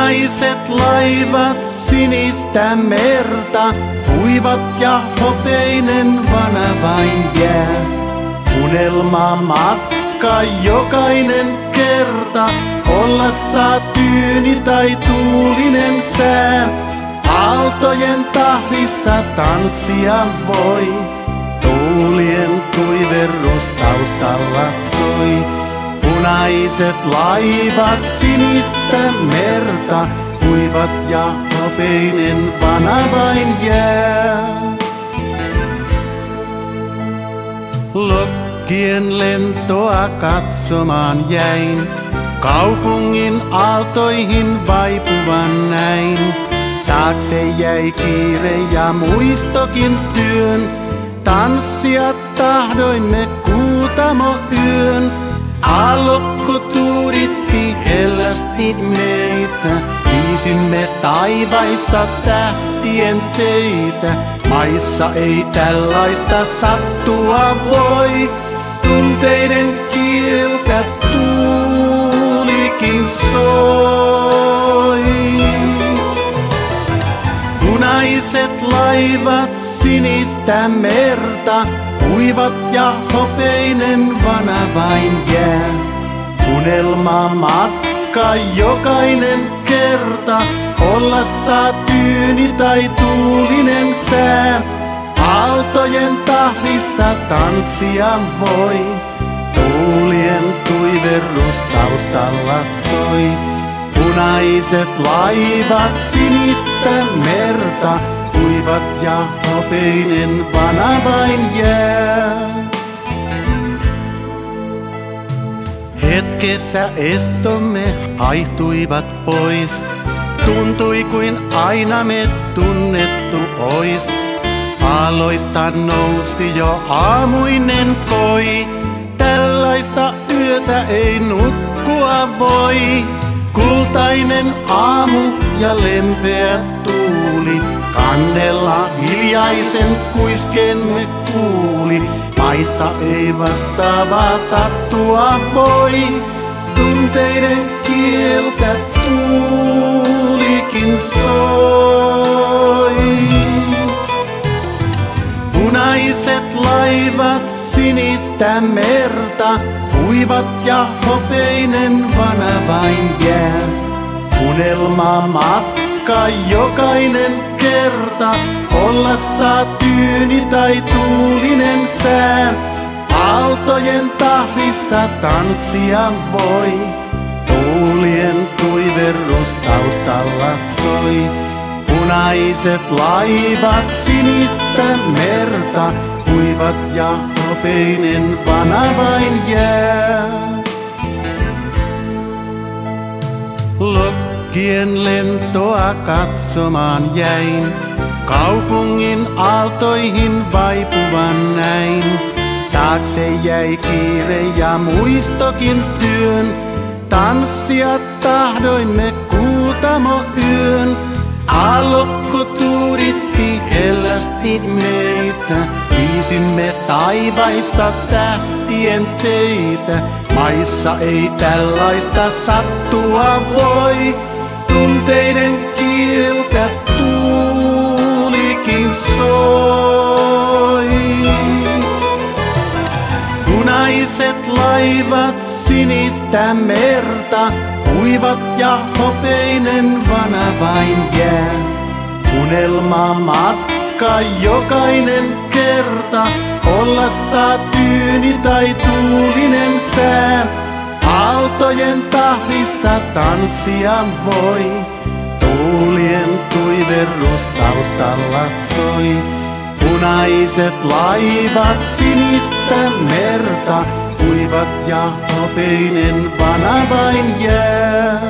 Punaiset laivat sinistä merta, kuivat ja hopeinen vana vain jää. Unelma matka jokainen kerta, olla saa tyyni tai tuulinen sää. Aaltojen tahdissa tanssia voi, tuulien tuiverrus taustalla soi. Punaiset laivat sinistä merta, kuivat ja hopeinen vana vain jää. Lokkien lentoa katsomaan jäin, kaupungin aaltoihin vaipuvan näin. Taakse jäi kiire ja muistokin työn, tanssia tahdoimme kuutamo yön. Aallokko tuuditti hellästi meitä, viisimme taivaissa tähtien teitä. Maissa ei tällaista sattua voi, tunteiden kieltä tuulikin soi. Punaiset laivat sinistä merta, kuivat ja hopeinen vana vain jää. Unelma matka jokainen kerta, olla saa tyyni tai tuulinen sää. Aaltojen tahdissa tanssia voi, tuulien tuiverrus taustalla soi. Punaiset laivat sinistä merta, kuivat ja hopeinen vana vain jää. Hetkessä estomme haihtuivat pois, tuntui kuin aina me tunnettu ois. Aaloista nousi jo aamuinen koi, tällaista yötä ei nukkua voi. Kultainen aamu ja lempeä tuuli, kannella hiljaisen kuiskemme kuuli. Maissa ei vastaavaa sattua voi, tunteiden kieltä tuulikin soi. Punaiset laivat sinistä merta, kuivat ja hopeinen vana vain jää. Unelma matka jokainen kerta, olla saa tyyni tai tuulinen sää. Aaltojen tahdissa tanssia voi, tuulien tuiverrus taustalla soi. Punaiset laivat sinistä merta, kuivat ja hopeinen vana vain jää. Lokkien lentoa katsomaan jäin, kaupungin aaltoihin vaipuvan näin. Taakse jäi kiire ja muistokin työn, tanssia tahdoimme kuutamo yön. Aallokko tuuditti hellästi meitä, viisimme taivaissa tähtien teitä. Maissa ei tällaista sattua voi, tunteiden kieltä tuulikin soi. Punaiset laivat sinistä merta, kuivat ja hopeinen vana vain jää. Unelma matka jokainen kerta, olla saa tyyni tai tuulinen sää. Aaltojen tahdissa tanssia voi, tuulien tuiverrus taustalla soi. Punaiset laivat sinistä merta, kuivat ja hopeinen vana vain jää.